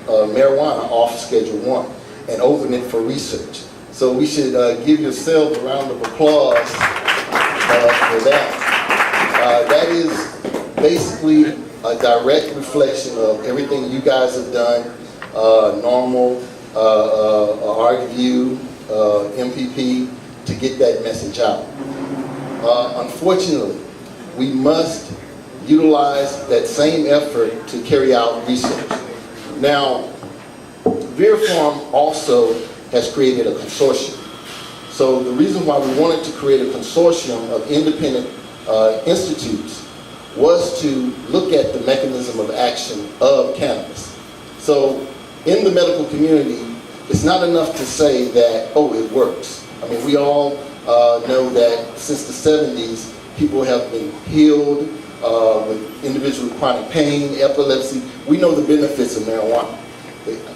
marijuana off Schedule 1 and open it for research. So we should give yourselves a round of applause for that. That is basically a direct reflection of everything you guys have done, NORML, ArcView, MPP, to get that message out. Unfortunately, we must utilize that same effort to carry out research. Now, Vyripharm also has created a consortium. So the reason why we wanted to create a consortium of independent institutes was to look at the mechanism of action of cannabis. So in the medical community, it's not enough to say that, oh, it works. I mean, we all know that since the 70s, people have been healed with individuals with chronic pain, epilepsy. We know the benefits of marijuana.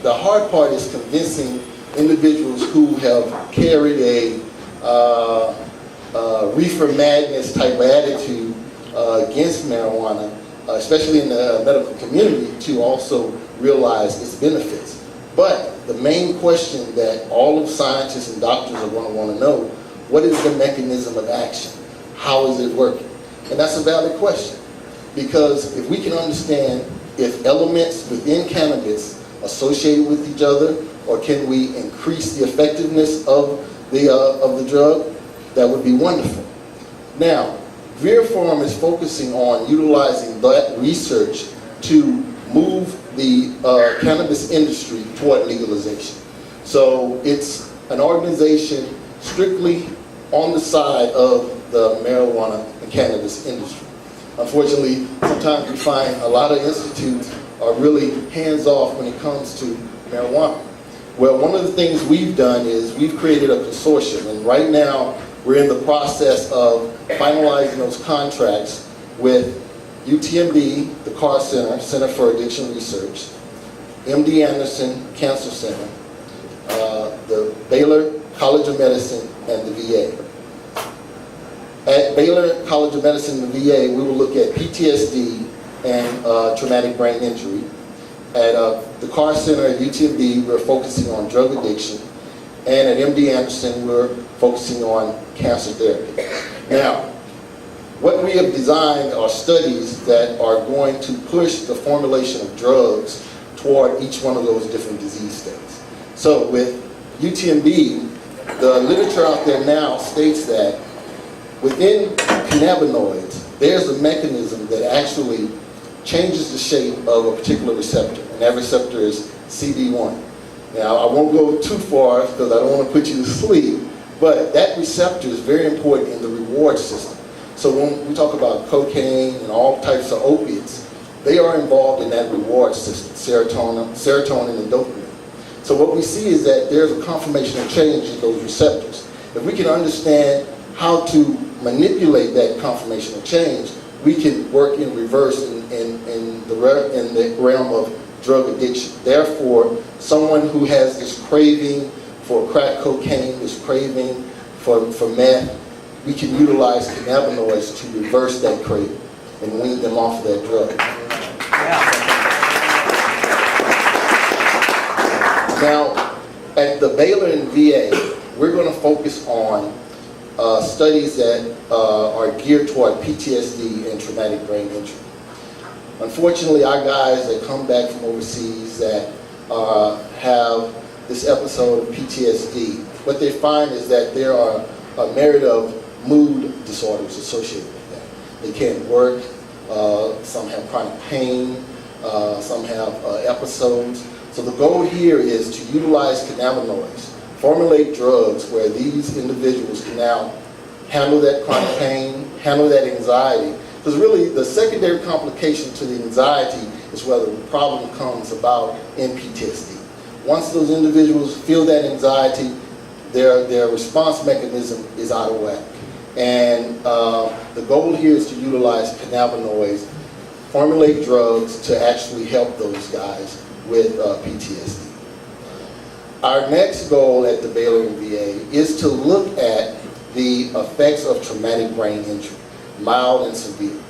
The hard part is convincing individuals who have carried a reefer madness type of attitude against marijuana, especially in the medical community, to also realize its benefits. But the main question that all of scientists and doctors are going to want to know, what is the mechanism of action? How is it working? And that's a valid question, because if we can understand if elements within cannabis associate with each other, or can we increase the effectiveness of the drug, that would be wonderful. Now, Vyripharm is focusing on utilizing that research to move the cannabis industry toward legalization. So it's an organization strictly on the side of the marijuana and cannabis industry. Unfortunately, sometimes we find a lot of institutes are really hands-off when it comes to marijuana. Well, one of the things we've done is we've created a consortium, and right now we're in the process of finalizing those contracts with UTMB, the CAR Center for Addiction Research, MD Anderson Cancer Center, the Baylor College of Medicine, and the VA. At Baylor College of Medicine and the VA, we will look at PTSD and traumatic brain injury. At the CAR Center at UTMB, we're focusing on drug addiction. And at MD Anderson, we're focusing on cancer therapy. Now, what we have designed are studies that are going to push the formulation of drugs toward each one of those different disease states. So with UTMB, the literature out there now states that within cannabinoids, there's a mechanism that actually changes the shape of a particular receptor, and that receptor is CB1. Now, I won't go too far because I don't want to put you to sleep, but that receptor is very important in the reward system. So when we talk about cocaine and all types of opiates, they are involved in that reward system, serotonin and dopamine. So what we see is that there's a conformation of change in those receptors. If we can understand how to manipulate that conformation of change, we can work in reverse in the realm of drug addiction. Therefore, someone who has this craving for crack cocaine, this craving for meth, we can utilize cannabinoids to reverse that craving and wean them off of that drug. Now, at the Baylor and VA, we're going to focus on studies that are geared toward PTSD and traumatic brain injury. Unfortunately, our guys that come back from overseas that have this episode of PTSD, what they find is that there are a myriad of mood disorders associated with that. They can't work, some have chronic pain, some have episodes. So the goal here is to utilize cannabinoids, formulate drugs where these individuals can now handle that chronic pain, handle that anxiety. Because really the secondary complication to the anxiety is whether the problem comes about in PTSD. Once those individuals feel that anxiety, their response mechanism is out of whack. And the goal here is to utilize cannabinoids, formulate drugs to actually help those guys with PTSD. Our next goal at the Baylor and VA is to look at the effects of traumatic brain injury, mild and severe.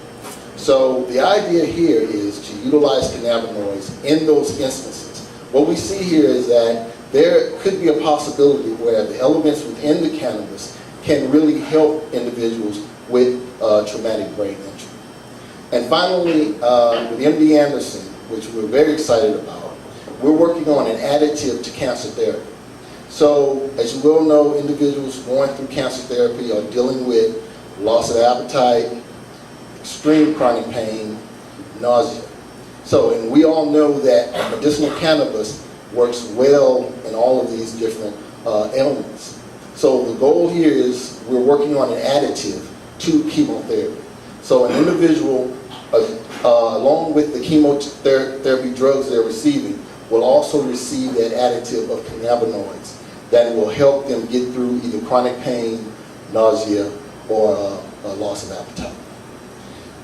So the idea here is to utilize cannabinoids in those instances what we see here is that there could be a possibility where the elements within the cannabis can really help individuals with traumatic brain injury. And finally, with MD Anderson, which we're very excited about, we're working on an additive to cancer therapy. So, as you well know, individuals going through cancer therapy are dealing with loss of appetite, extreme chronic pain, nausea. So, and we all know that medicinal cannabis works well in all of these different ailments. So the goal here is we're working on an additive to chemotherapy. So an individual, along with the chemotherapy drugs they're receiving, will also receive that additive of cannabinoids that will help them get through either chronic pain, nausea, or loss of appetite.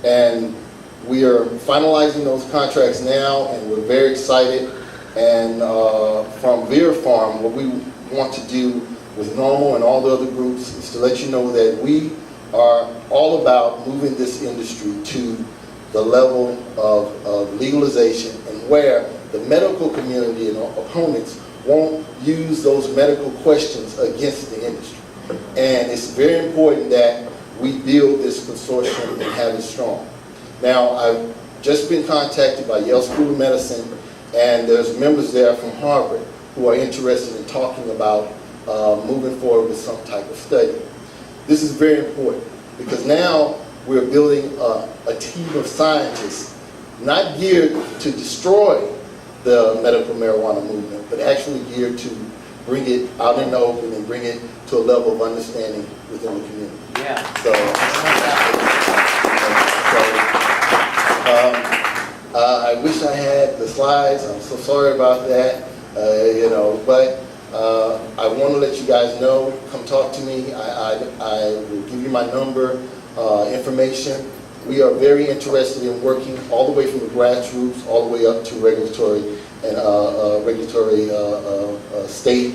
And we are finalizing those contracts now, and we're very excited. And from Vyripharm, what we want to do with NORML and all the other groups is to let you know that we are all about moving this industry to the level of legalization, and where the medical community and opponents won't use those medical questions against the industry. And it's very important that we build this consortium and have it strong. Now, I've just been contacted by Yale School of Medicine, and there's members there from Harvard who are interested in talking about moving forward with some type of study. This is very important because now we're building a team of scientists not geared to destroy the medical marijuana movement, but actually geared to bring it out in the open and bring it to a level of understanding within the community. Yeah. I wish I had the slides. I'm so sorry about that. But I want to let you guys know. Come talk to me. I will give you my number, information. We are very interested in working all the way from the grassroots all the way up to regulatory and state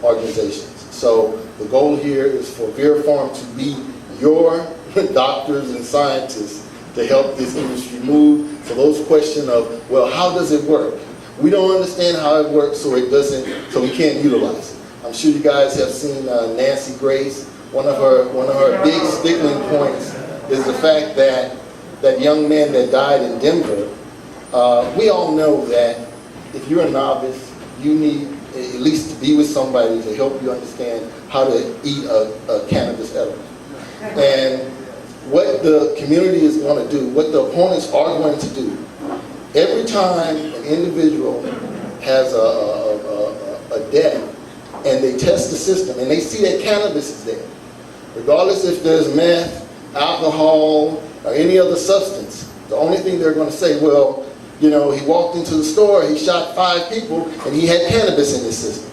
organizations. So the goal here is for Vyripharm to be your doctors and scientists to help this industry move. So those questions of, well, how does it work? We don't understand how it works, so we can't utilize it. I'm sure you guys have seen Nancy Grace. One of her big stickling points is the fact that that young man that died in Denver. We all know that if you're a novice, you need at least to be with somebody to help you understand how to eat a cannabis edible. And what the community is going to do, what the opponents are going to do, every time an individual has a death and they test the system and they see that cannabis is there, regardless if there's meth, alcohol, or any other substance, the only thing they're going to say, well, he walked into the store, he shot 5 people, and he had cannabis in his system.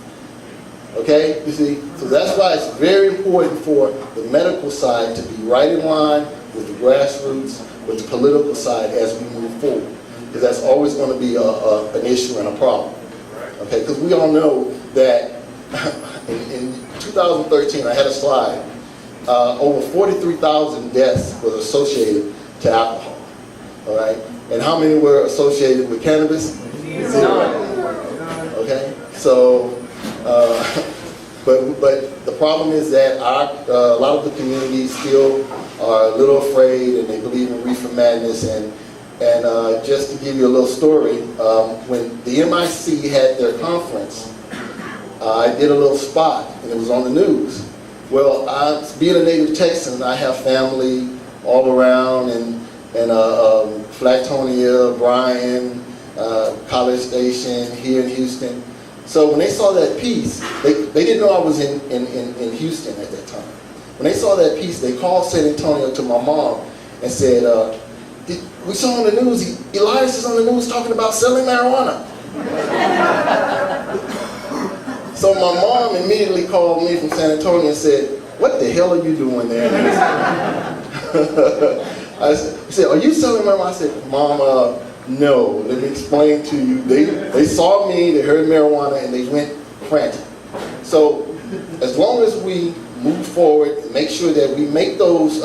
Okay, you see? So that's why it's very important for the medical side to be right in line with the grassroots, with the political side as we move forward. Because that's always going to be an issue and a problem. Okay, because we all know that in 2013, I had a slide, over 43,000 deaths were associated to alcohol. All right, and how many were associated with cannabis? 0. Okay, so. But the problem is that a lot of the communities still are a little afraid, and they believe in reefer madness. And just to give you a little story, when the MIC had their conference, I did a little spot, and it was on the news. Well, being a native Texan, I have family all around, and Flatonia, Bryan, College Station, here in Houston. So when they saw that piece, they didn't know I was in Houston at that time. When they saw that piece, they called San Antonio to my mom and said, we saw on the news, Elias is on the news talking about selling marijuana. So my mom immediately called me from San Antonio and said, what the hell are you doing there? I said, are you selling marijuana? I said, Mom, no, let me explain to you. They saw me, they heard marijuana, and they went frantic. So as long as we move forward and make sure that we make those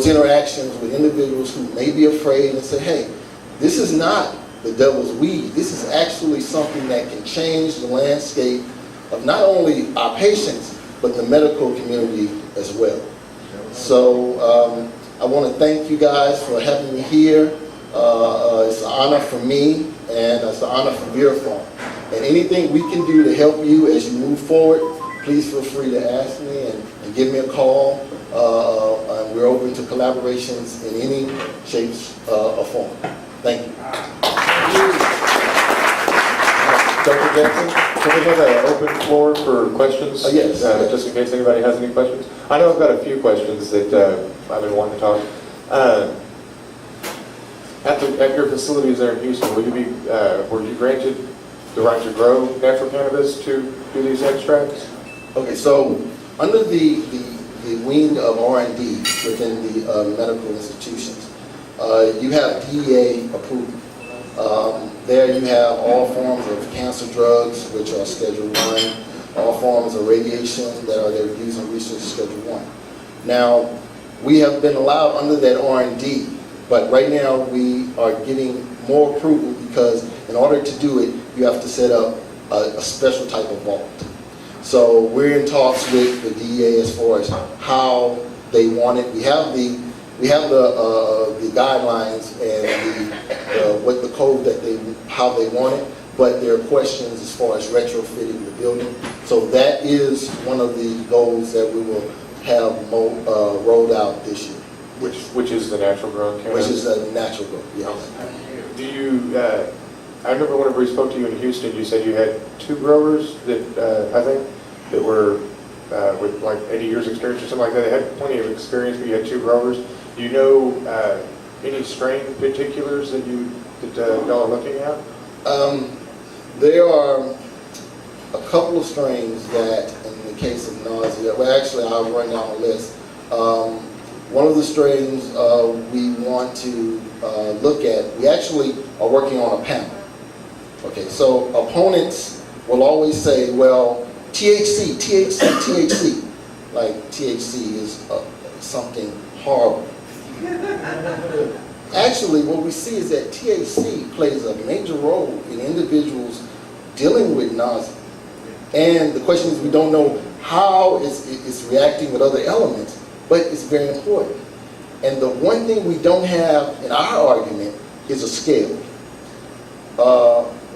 interactions with individuals who may be afraid and say, hey, this is not the devil's weed. This is actually something that can change the landscape of not only our patients, but the medical community as well. So I want to thank you guys for having me here. It's an honor for me, and it's an honor for Vyripharm. And anything we can do to help you as you move forward, please feel free to ask me and give me a call. And we're open to collaborations in any shape or form. Thank you. Dr. Jackson, can we have an open floor for questions? Yes. Just in case anybody has any questions. I know I've got a few questions that I've been wanting to talk. At your facilities there in Houston, were you granted the right to grow natural cannabis to do these extracts? Okay, so under the wing of R&D within the medical institutions, you have DEA approval. There you have all forms of cancer drugs, which are Schedule 1, all forms of radiation that are their use and research Schedule 1. Now, we have been allowed under that R&D, but right now we are getting more approval because in order to do it, you have to set up a special type of vault. So we're in talks with the DEA as far as how they want it. We have the guidelines and what the code that how they want it, but there are questions as far as retrofitting the building. So that is one of the goals that we will have rolled out this year. Which is the natural grown cannabis? Which is a natural growth, yes. Do you, I remember whenever we spoke to you in Houston, you said you had 2 growers that, I think, that were with like 80 years experience or something like that. They had plenty of experience, but you had 2 growers. Do you know any strain particulars that y'all are looking at? There are a couple of strains that, in the case of nausea, well actually I'll run down the list. One of the strains we want to look at, we actually are working on a panel. Okay, so opponents will always say, well, THC, THC, THC. Like THC is something horrible. Actually, what we see is that THC plays a major role in individuals dealing with nausea. And the question is, we don't know how it's reacting with other elements, but it's very important. And the one thing we don't have in our argument is a scale.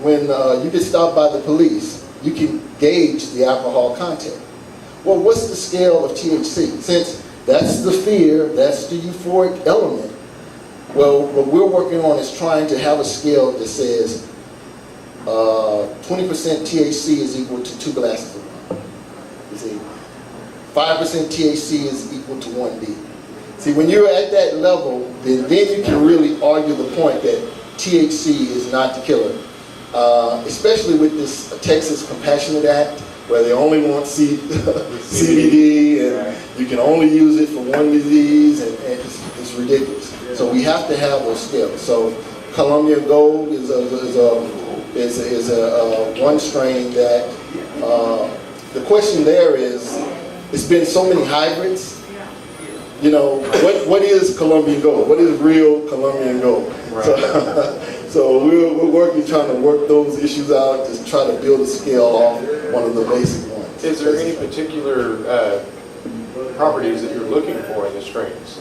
When you get stopped by the police, you can gauge the alcohol content. Well, what's the scale of THC? Since that's the fear, that's the euphoric element, well, what we're working on is trying to have a scale that says 20% THC is equal to 2 glasses of wine. You see, 5% THC is equal to 1 beer. See, when you're at that level, then you can really argue the point that THC is not the killer. Especially with this Texas Compassionate Act, where they only want CBD, and you can only use it for one disease, and it's ridiculous. So we have to have those scales. So Columbia Gold is one strain that the question there is, it's been so many hybrids. You know, what is Colombian Gold? What is real Colombian Gold? Right. So we're trying to work those issues out to try to build a scale off one of the basic ones. Is there any particular properties that you're looking for in the strains?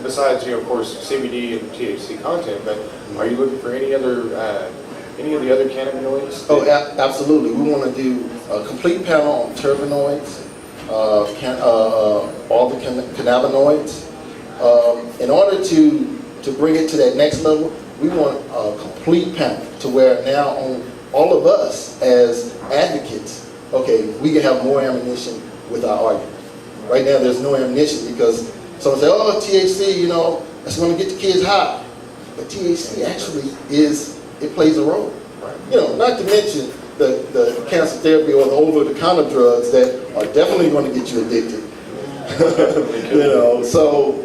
Besides, of course, CBD and THC content, but are you looking for any of the other cannabinoids? Oh, absolutely. We want to do a complete panel on terpenoids, all the cannabinoids. In order to bring it to that next level, we want a complete panel to where now all of us as advocates, okay, we can have more ammunition with our argument. Right now there's no ammunition because someone say, oh, THC, that's going to get the kids high. But THC actually it plays a role. Not to mention the cancer therapy or the over-the-counter drugs that are definitely going to get you addicted. So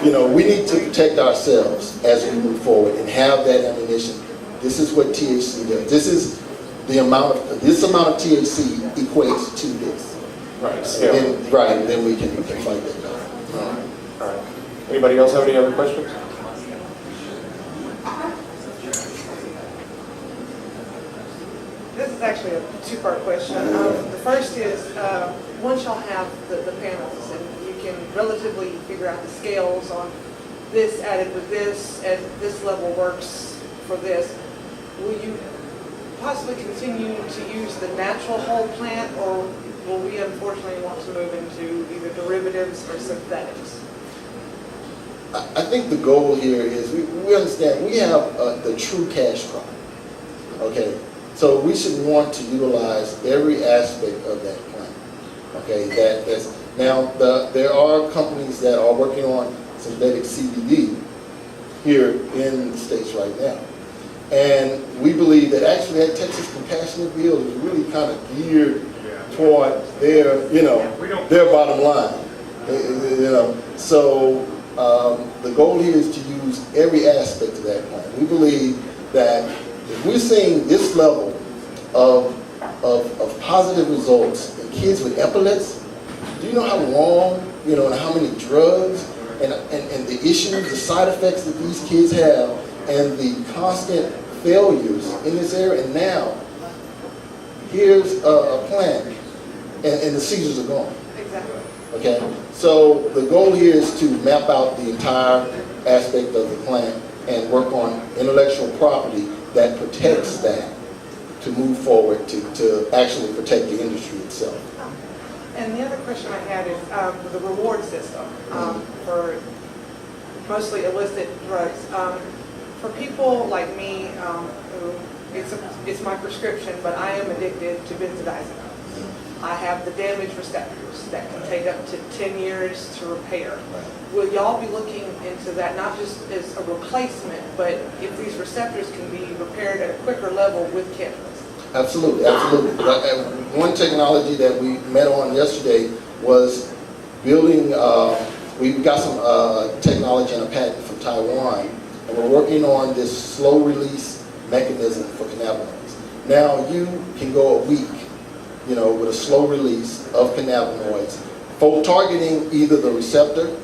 we need to protect ourselves as we move forward and have that ammunition. This is what THC does. This amount of THC equates to this. Right. And then we can fight that down. All right. Anybody else have any other questions? This is actually a two-part question. The first is, once y'all have the panels and you can relatively figure out the scales on this added with this, and this level works for this, will you possibly continue to use the natural whole plant, or will we unfortunately want to move into either derivatives or synthetics? I think the goal here is we understand we have the true cash crop. Okay, so we should want to utilize every aspect of that plant. Okay, that's now there are companies that are working on synthetic CBD here in the States right now. And we believe that actually that Texas Compassionate Bill is really kind of geared toward their, their bottom line. So the goal here is to use every aspect of that plan. We believe that if we're seeing this level of positive results in kids with epilepsy, do you know how long, and how many drugs and the issues, the side effects that these kids have, and the constant failures in this area? And now, here's a plan, and the seizures are gone. Exactly. Okay, so the goal here is to map out the entire aspect of the plant and work on intellectual property that protects that to move forward to actually protect the industry itself. And the other question I had is the reward system for mostly illicit drugs. For people like me, who it's my prescription, but I am addicted to benzodiazepines. I have the damage receptors that can take up to 10 years to repair. Will y'all be looking into that, not just as a replacement, but if these receptors can be repaired at a quicker level with cannabis? Absolutely, absolutely. One technology that we met on yesterday was building, we got some technology and a patent from Taiwan, and we're working on this slow release mechanism for cannabinoids. Now you can go a week, with a slow release of cannabinoids, targeting either the receptor,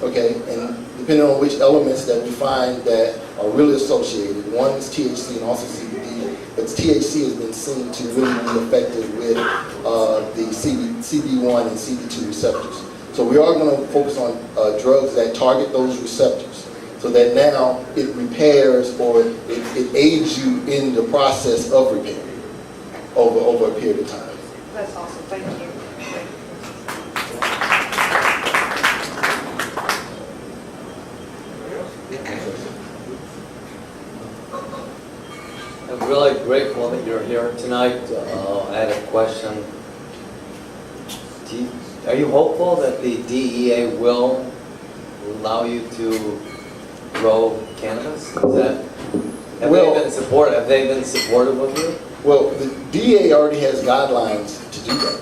okay, and depending on which elements that we find that are really associated. One is THC and also CBD, but THC has been seen to really be effective with the CB1 and CB2 receptors. So we are going to focus on drugs that target those receptors, so that now it repairs or it aids you in the process of repair over a period of time. That's awesome. Thank you. I'm really grateful that you're here tonight. I had a question. Are you hopeful that the DEA will allow you to grow cannabis? Have they been supportive of you? Well, the DEA already has guidelines to do that.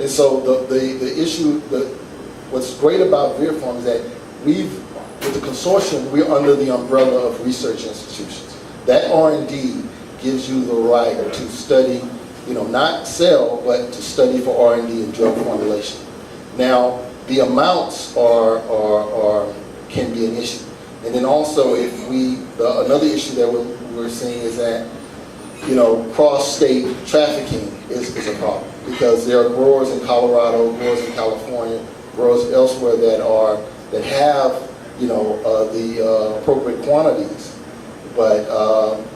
And so the issue, what's great about Vyripharm is that with the consortium, we're under the umbrella of research institutions. That R&D gives you the right to study, not sell, but to study for R&D and drug formulation. Now, the amounts can be an issue. And then also, another issue that we're seeing is that, cross-state trafficking is a problem, because there are growers in Colorado, growers in California, growers elsewhere that have, the appropriate quantities, but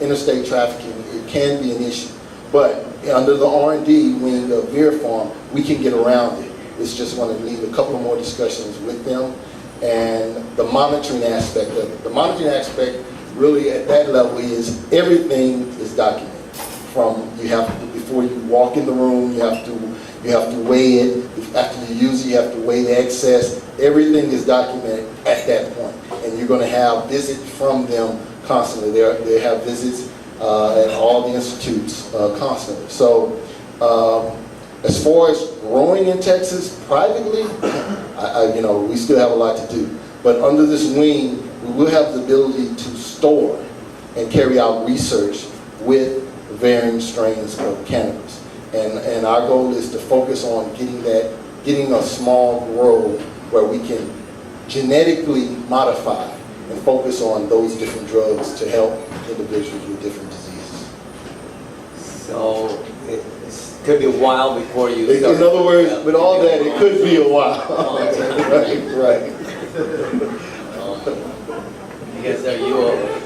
interstate trafficking, it can be an issue. But under the R&D wing of Vyripharm, we can get around it. It's just going to need a couple more discussions with them. And the monitoring aspect of it. The monitoring aspect really at that level is everything is documented. Before you walk in the room, you have to weigh it. After you use it, you have to weigh the excess. Everything is documented at that point. And you're going to have visits from them constantly. They have visits at all the institutes constantly. So as far as growing in Texas privately, we still have a lot to do. But under this wing, we will have the ability to store and carry out research with varying strains of cannabis. And our goal is to focus on getting a small grow where we can genetically modify and focus on those different drugs to help individuals with different diseases. So it could be a while before you In start. other words, with all that, it could be a while. Right.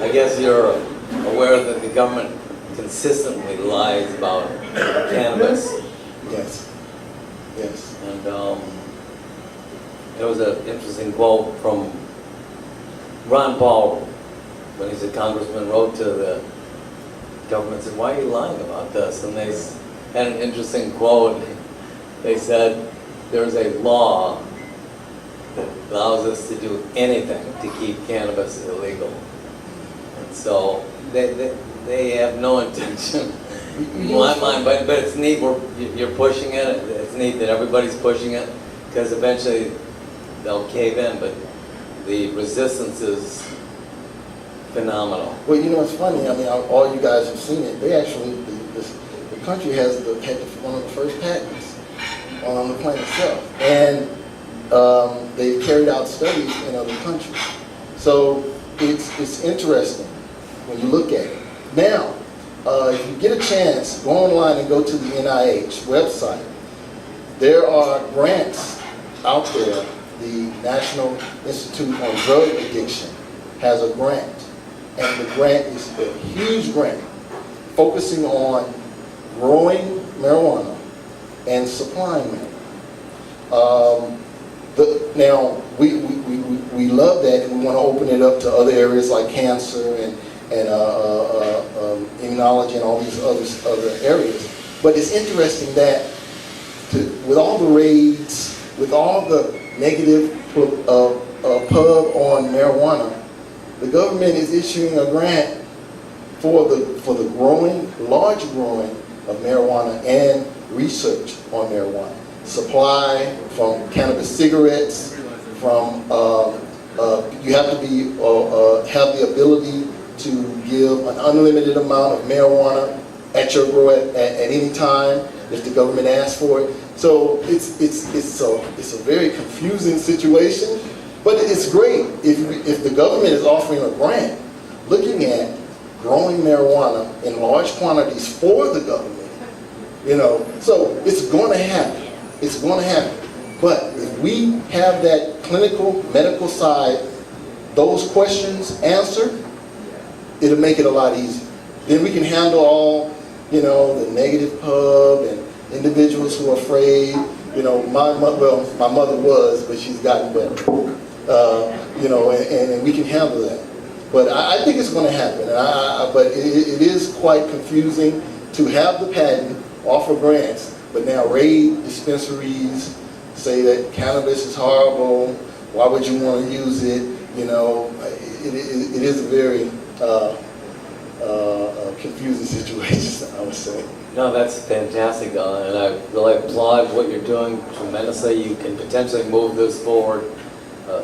I guess you're aware that the government consistently lies about cannabis. Yes. And there was an interesting quote from Ron Paul when he's a congressman, wrote to the government, said, "Why are you lying about this?" And they had an interesting quote. They said, "There's a law that allows us to do anything to keep cannabis illegal." And so they have no intention, in my mind, but it's neat, you're pushing it, it's neat that everybody's pushing it, because eventually they'll cave in, but the resistance is phenomenal. Well, you know, it's funny. I mean, all you guys have seen it. They actually, the country had one of the first patents on the plant itself, and they've carried out studies in other countries. So it's interesting when you look at it. Now, if you get a chance, go online and go to the NIH website. There are grants out there. The National Institute on Drug Addiction has a grant, and the grant is a huge grant focusing on growing marijuana and supplying marijuana. Now, we love that, and we want to open it up to other areas like cancer and immunology and all these other areas. But it's interesting that with all the raids, with all the negative pub on marijuana, the government is issuing a grant for the large growing of marijuana and research on marijuana. Supply from cannabis cigarettes, from you have to have the ability to give an unlimited amount of marijuana at your grow at any time if the government asks for it. So it's a very confusing situation, but it's great if the government is offering a grant looking at growing marijuana in large quantities for the government. You know, so it's going to happen. It's going to happen. But if we have that clinical, medical side, those questions answered, it'll make it a lot easier. Then we can handle all, the negative pub and individuals who are afraid. My mother was, but she's gotten better. And we can handle that. But I think it's going to happen. But it is quite confusing to have the patent, offer grants, but now raid dispensaries, say that cannabis is horrible. Why would you want to use it? It is a very confusing situation, I would say. No, that's fantastic, and I really applaud what you're doing tremendously. You can potentially move this forward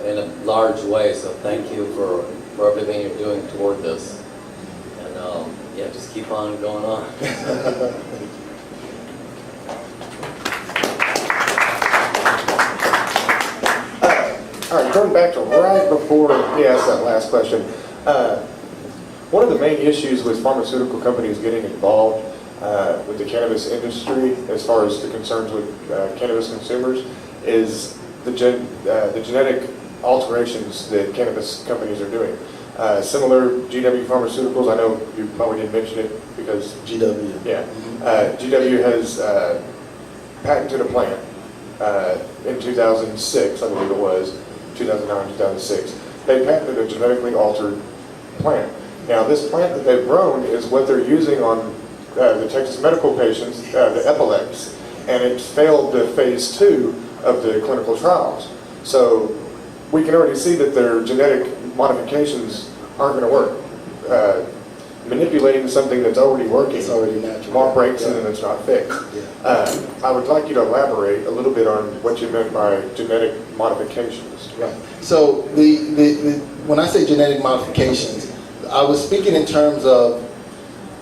in a large way, so thank you for everything you're doing toward this. And just keep on going on. All right, going back to right before he asked that last question, one of the main issues with pharmaceutical companies getting involved with the cannabis industry, as far as the concerns with cannabis consumers, is the genetic alterations that cannabis companies are doing. Similar, GW Pharmaceuticals, I know you probably didn't mention it because... GW. Yeah. GW has patented a plant in 2006, I believe it was, 2009, 2006. They patented a genetically altered plant. Now, this plant that they've grown is what they're using on the Texas medical patients, the epilepsy, and it's failed the phase 2 of the clinical trials. So we can already see that their genetic modifications aren't going to work. Manipulating something that's already working, It's already natural. more breaks in and it's not fixed. Yeah. I would like you to elaborate a little bit on what you meant by genetic modifications. Right. So when I say genetic modifications, I was speaking in terms of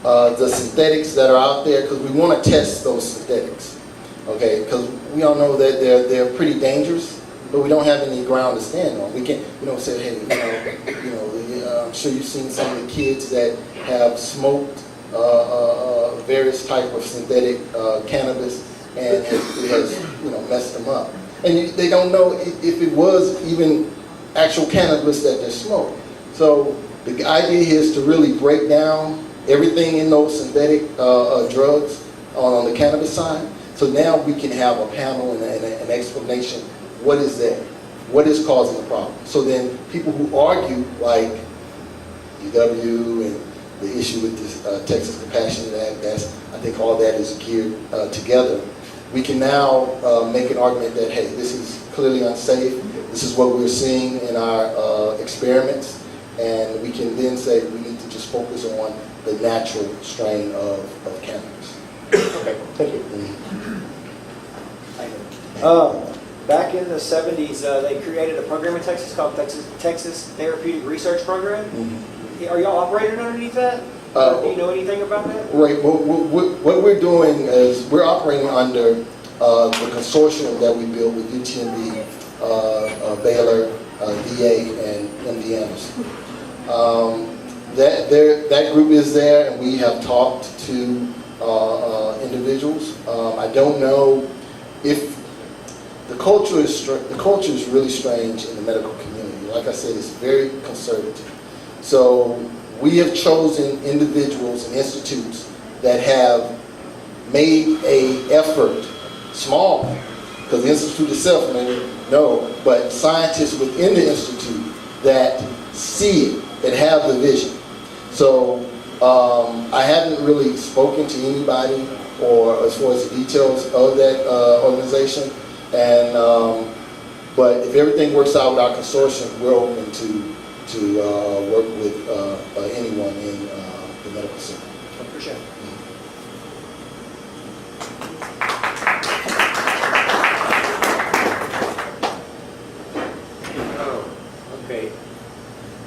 the synthetics that are out there, because we want to test those synthetics. Okay, because we all know that they're pretty dangerous, but we don't have any ground to stand on. We can't, say, hey, I'm sure you've seen some of the kids that have smoked various type of synthetic cannabis, and it has messed them up. And they don't know if it was even actual cannabis that they smoke. So the idea here is to really break down everything in those synthetic drugs on the cannabis side. So now we can have a panel and an explanation. What is that? What is causing the problem? So then people who argue, like UW and the issue with this Texas Compassionate Act, I think all that is geared together. We can now make an argument that, hey, this is clearly unsafe. This is what we're seeing in our experiments. And we can then say we need to just focus on the natural strain of cannabis. Okay, thank you. Back in the 70s, they created a program in Texas called Texas Therapeutic Research Program. Are y'all operating underneath that? Do you know anything about that? Right. What we're doing is we're operating under the consortium that we built with UTMB, Baylor, VA, and MD Anderson. That group is there, and we have talked to individuals. I don't know if the culture is really strange in the medical community. Like I said, it's very conservative. So we have chosen individuals and institutes that have made an effort, small, because the institute itself may know, but scientists within the institute that see it, that have the vision. So I haven't really spoken to anybody or as far as the details of that organization, and but if everything works out with our consortium, we're open to work with anyone in the medical center. Appreciate it. Okay,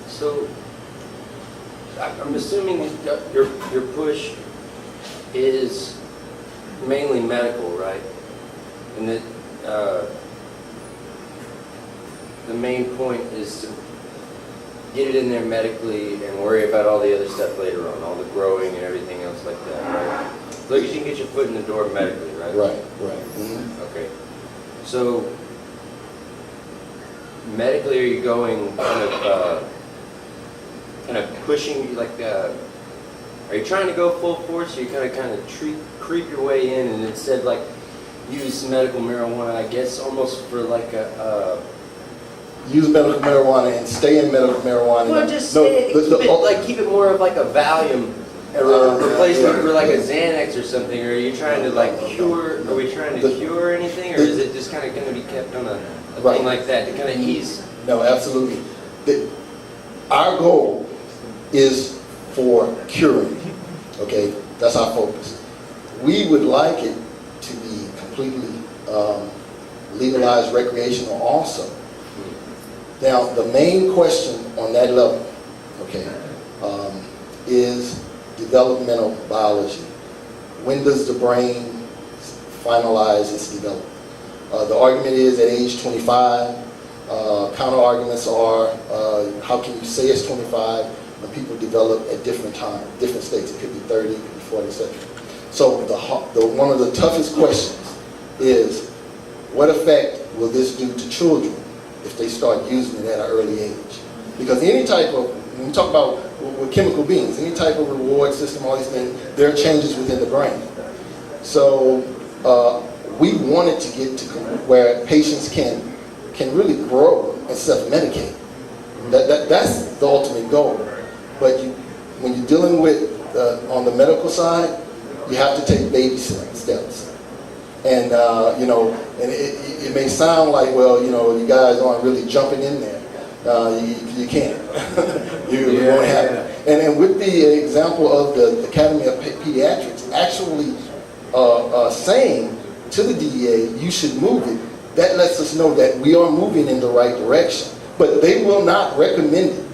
so I'm assuming that your push is mainly medical, right? And that the main point is to get it in there medically and worry about all the other stuff later on, all the growing and everything else like that, right? As long as you can get your foot in the door medically, right? Right. Mm-hmm. Okay. So medically, are you going kind of pushing, like, are you trying to go full force, or you kind of creep your way in and instead, like, use medical marijuana, I guess, almost for like use medical marijuana and stay in medical marijuana. Well, just keep it more of like a Valium replacement for like a Xanax or something. Or are you trying to like cure? Are we trying to cure anything, or is it just kind of going to be kept on a right. thing like that to kind of ease? No, absolutely. Our goal is for curing. Okay, that's our focus. We would like it to be completely legalized recreational also. Now, the main question on that level, okay, is developmental biology. When does the brain finalize its development? The argument is at age 25. Counter arguments are, how can you say it's 25 when people develop at different times, different states? It could be 30, it could be 40, etc. So one of the toughest questions is, what effect will this do to children if they start using it at an early age? Because any type of, when we talk about with chemical beings, any type of reward system, all these things, there are changes within the brain. So we wanted to get to where patients can really grow and self-medicate. That's the ultimate goal. But when you're dealing with, on the medical side, you have to take baby steps. And, and it may sound like, well, you guys aren't really jumping in there. You can't. You won't have it. And with the example of the Academy of Pediatrics actually saying to the DEA, you should move it, that lets us know that we are moving in the right direction. But they will not recommend it.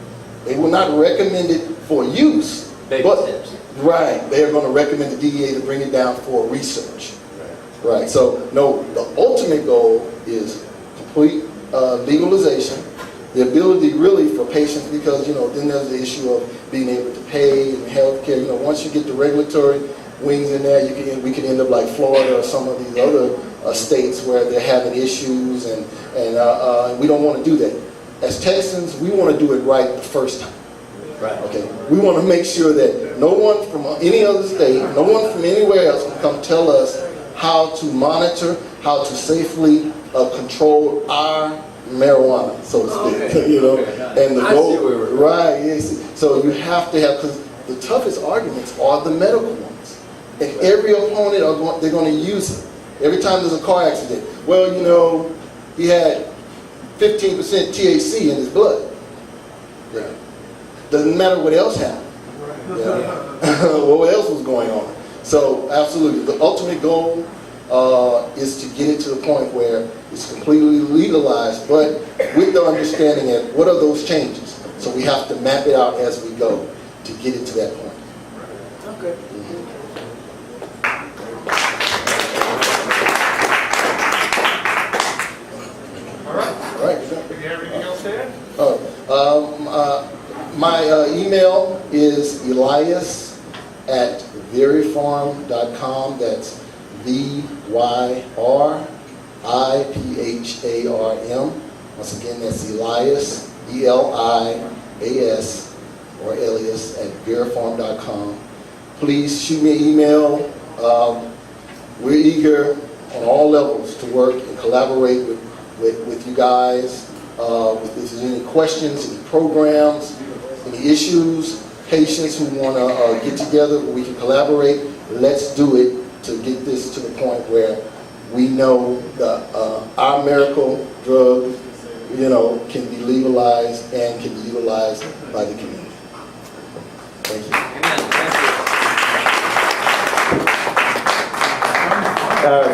They will not recommend it for use. Baby steps. Right. They are going to recommend the DEA to bring it down for research. Right. So, no, the ultimate goal is complete legalization, the ability really for patients, because, then there's the issue of being able to pay and healthcare. Once you get the regulatory wings in there, we can end up like Florida or some of these other states where they're having issues, and we don't want to do that. As Texans, we want to do it right the first time. Right. Okay. We want to make sure that no one from any other state, no one from anywhere else can come tell us how to monitor, how to safely control our marijuana, so to speak. And the I goal, see where we're going. right? Yes. So you have to have, because the toughest arguments are the medical ones, and every opponent they're going to use it. Every time there's a car accident, well, he had 15% THC in his blood. Yeah. Doesn't matter what else happened. What else was going on? So absolutely, the ultimate goal is to get it to the point where it's completely legalized, but with the understanding that what are those changes? So we have to map it out as we go to get it to that point. Okay. All right. Do you have anything else to add? My email is elias@vyripharm.com. That's VYRIPHARM. Once again, that's Elias, ELIAS, or Elias @vyripharm.com. Please shoot me an email. We're eager on all levels to work and collaborate with you guys. If there's any questions, any programs, any issues, patients who want to get together where we can collaborate, let's do it to get this to the point where we know that our miracle drug, can be legalized and can be utilized by the community. Thank you.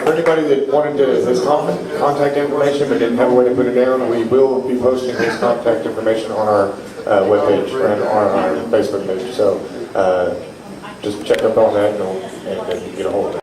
For anybody that wanted his contact information but didn't have a way to put it down, we will be posting his contact information on our webpage and on our Facebook page. So just check up on that and get a hold of it.